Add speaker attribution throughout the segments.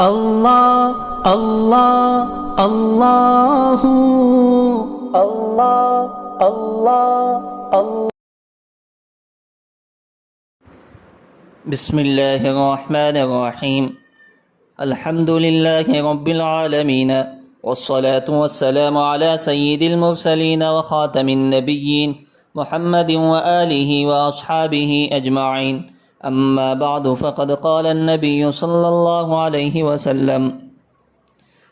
Speaker 1: اللہ اللہ اللہ اللہ اللہ اللہ۔
Speaker 2: بسم اللہ الرحمن الرحیم۔ الحمد للہ رب العالمین والصلاة والسلام علی سید المرسلین وخاتم النبیین محمد وآلہ واصحابہ اجمعین، اما بعد فقد قال النبی صلی اللہ علیہ وسلم: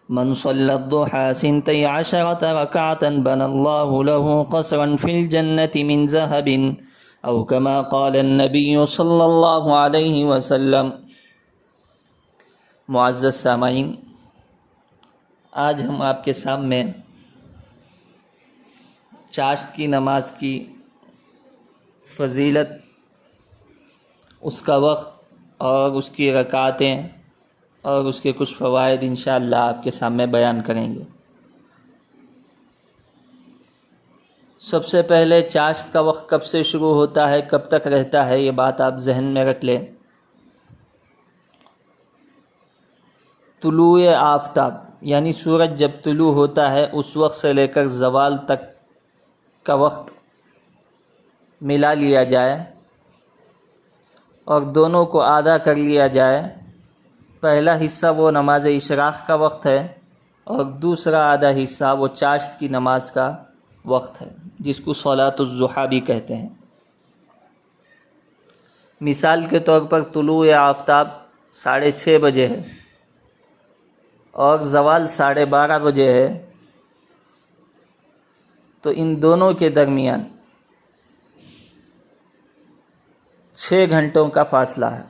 Speaker 2: من صلى الضحى 12 ركعة بنى الله له قصرا في الجنة من ذهب، أو كما قال النبي صلی اللہ علیہ وسلم۔ معزز سامعین، آج ہم آپ کے سامنے چاشت کی نماز کی فضیلت، اس کا وقت اور اس کی رکعتیں اور اس کے کچھ فوائد انشاءاللہ آپ کے سامنے بیان کریں گے۔ سب سے پہلے چاشت کا وقت کب سے شروع ہوتا ہے، کب تک رہتا ہے، یہ بات آپ ذہن میں رکھ لیں۔ طلوع آفتاب یعنی سورج جب طلوع ہوتا ہے اس وقت سے لے کر زوال تک کا وقت ملا لیا جائے اور دونوں کو آدھا کر لیا جائے۔ پہلا حصہ وہ نماز اشراق کا وقت ہے اور دوسرا آدھا حصہ وہ چاشت کی نماز کا وقت ہے، جس کو صلاۃ الضحیٰ بھی کہتے ہیں۔ مثال کے طور پر طلوع آفتاب 6:30 بجے ہے اور زوال 12:30 بجے ہے، تو ان دونوں کے درمیان 6 گھنٹوں کا فاصلہ ہے۔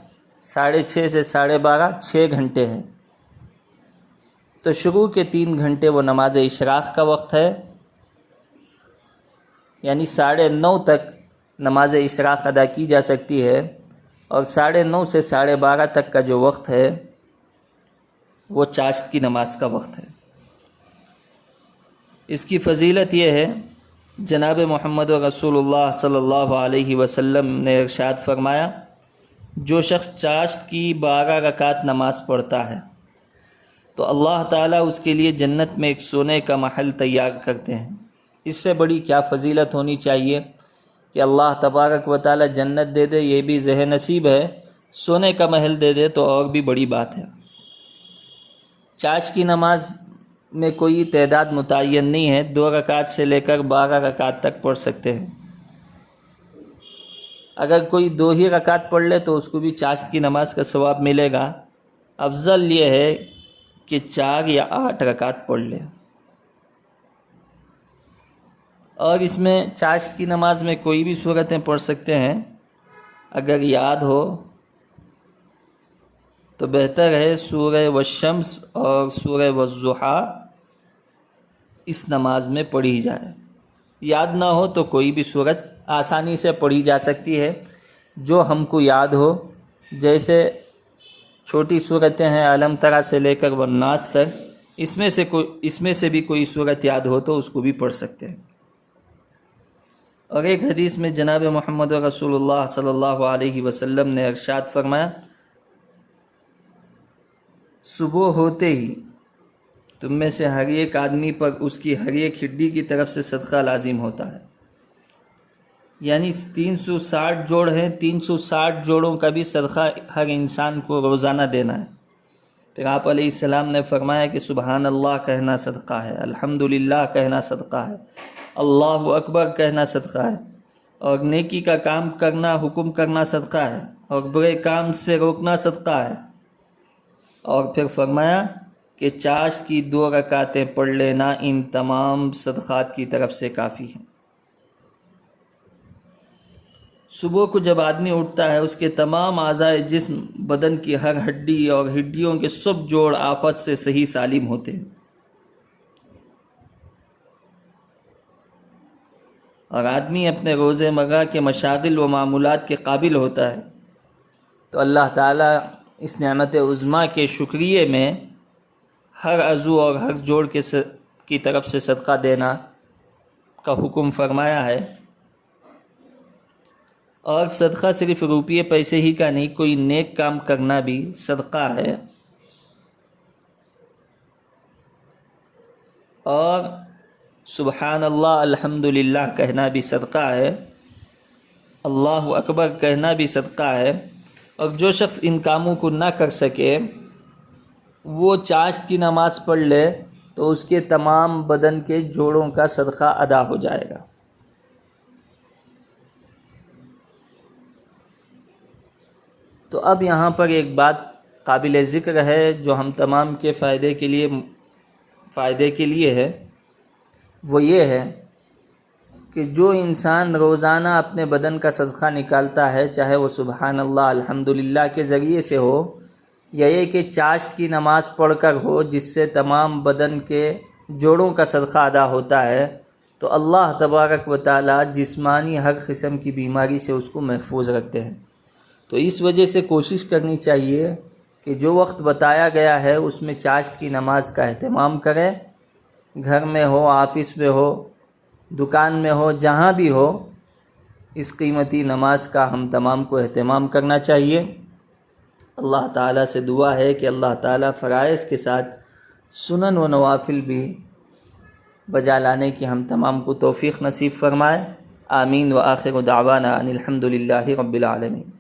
Speaker 2: 6:30 سے 12:30 6 گھنٹے ہیں، تو شروع کے 3 گھنٹے وہ نماز اشراق کا وقت ہے، یعنی 9:30 تک نماز اشراق ادا کی جا سکتی ہے، اور 9:30 سے 12:30 تک کا جو وقت ہے وہ چاشت کی نماز کا وقت ہے۔ اس کی فضیلت یہ ہے، جناب محمد رسول اللہ صلی اللہ علیہ وسلم نے ارشاد فرمایا: جو شخص چاشت کی 12 رکعت نماز پڑھتا ہے تو اللہ تعالیٰ اس کے لیے جنت میں ایک سونے کا محل تیار کرتے ہیں۔ اس سے بڑی کیا فضیلت ہونی چاہیے کہ اللہ تبارک و تعالیٰ جنت دے دے، یہ بھی ذہ نصیب ہے، سونے کا محل دے دے تو اور بھی بڑی بات ہے۔ چاشت کی نماز میں کوئی تعداد متعین نہیں ہے، 2 رکعت سے لے کر 12 رکعت تک پڑھ سکتے ہیں۔ اگر کوئی 2 ہی رکعت پڑھ لے تو اس کو بھی چاشت کی نماز کا ثواب ملے گا۔ افضل یہ ہے کہ 4 یا 8 رکعت پڑھ لے۔ اور اس میں چاشت کی نماز میں کوئی بھی سورتیں پڑھ سکتے ہیں، اگر یاد ہو تو بہتر ہے سورہ والشمس اور سورہ والضحیٰ اس نماز میں پڑھی جائے۔ یاد نہ ہو تو کوئی بھی سورت آسانی سے پڑھی جا سکتی ہے جو ہم کو یاد ہو، جیسے چھوٹی صورتیں ہیں علم ترا سے لے کر والناس تک، اس میں سے بھی کوئی صورت یاد ہو تو اس کو بھی پڑھ سکتے ہیں۔ اور ایک حدیث میں جناب محمد رسول اللہ صلی اللہ علیہ وسلم نے ارشاد فرمایا: صبح ہوتے ہی تم میں سے ہر ایک آدمی پر اس کی ہر ایک ہڈی کی طرف سے صدقہ لازم ہوتا ہے، یعنی 360 جوڑ ہیں، 360 جوڑوں کا بھی صدقہ ہر انسان کو روزانہ دینا ہے۔ پھر آپ علیہ السلام نے فرمایا کہ سبحان اللہ کہنا صدقہ ہے، الحمدللہ کہنا صدقہ ہے، اللہ اکبر کہنا صدقہ ہے، اور نیکی کا کام کرنا، حکم کرنا صدقہ ہے، اور برے کام سے روکنا صدقہ ہے۔ اور پھر فرمایا کہ چاشت کی 2 رکعتیں پڑھ لینا ان تمام صدقات کی طرف سے کافی ہے۔ صبح کو جب آدمی اٹھتا ہے اس کے تمام اعضائے جسم، بدن کی ہر ہڈی اور ہڈیوں کے سب جوڑ آفت سے صحیح سالم ہوتے ہیں، اور آدمی اپنے روزمرہ کے مشاغل و معمولات کے قابل ہوتا ہے، تو اللہ تعالیٰ اس نعمت عظمیٰ کے شکریے میں ہر عضو اور ہر جوڑ کی طرف سے صدقہ دینا کا حکم فرمایا ہے۔ اور صدقہ صرف روپیے پیسے ہی کا نہیں، کوئی نیک کام کرنا بھی صدقہ ہے۔ اور سبحان اللہ الحمدللہ کہنا بھی صدقہ ہے، اللہ اکبر کہنا بھی صدقہ ہے۔ اور جو شخص ان کاموں کو نہ کر سکے وہ چاشت کی نماز پڑھ لے تو اس کے تمام بدن کے جوڑوں کا صدقہ ادا ہو جائے گا۔ تو اب یہاں پر ایک بات قابل ذکر ہے جو ہم تمام کے فائدے کے لیے ہے، وہ یہ ہے کہ جو انسان روزانہ اپنے بدن کا صدقہ نکالتا ہے، چاہے وہ سبحان اللہ الحمدللہ کے ذریعے سے ہو یا یہ کہ چاشت کی نماز پڑھ کر ہو جس سے تمام بدن کے جوڑوں کا صدقہ ادا ہوتا ہے، تو اللہ تبارک و تعالی جسمانی ہر قسم کی بیماری سے اس کو محفوظ رکھتے ہیں۔ تو اس وجہ سے کوشش کرنی چاہیے کہ جو وقت بتایا گیا ہے اس میں چاشت کی نماز کا اہتمام کریں، گھر میں ہو، آفس میں ہو، دکان میں ہو، جہاں بھی ہو، اس قیمتی نماز کا ہم تمام کو اہتمام کرنا چاہیے۔ اللہ تعالیٰ سے دعا ہے کہ اللہ تعالیٰ فرائض کے ساتھ سنن و نوافل بھی بجا لانے کی ہم تمام کو توفیق نصیب فرمائے۔ آمین۔ وآخر دعوانا ان الحمد للہ رب العالمین۔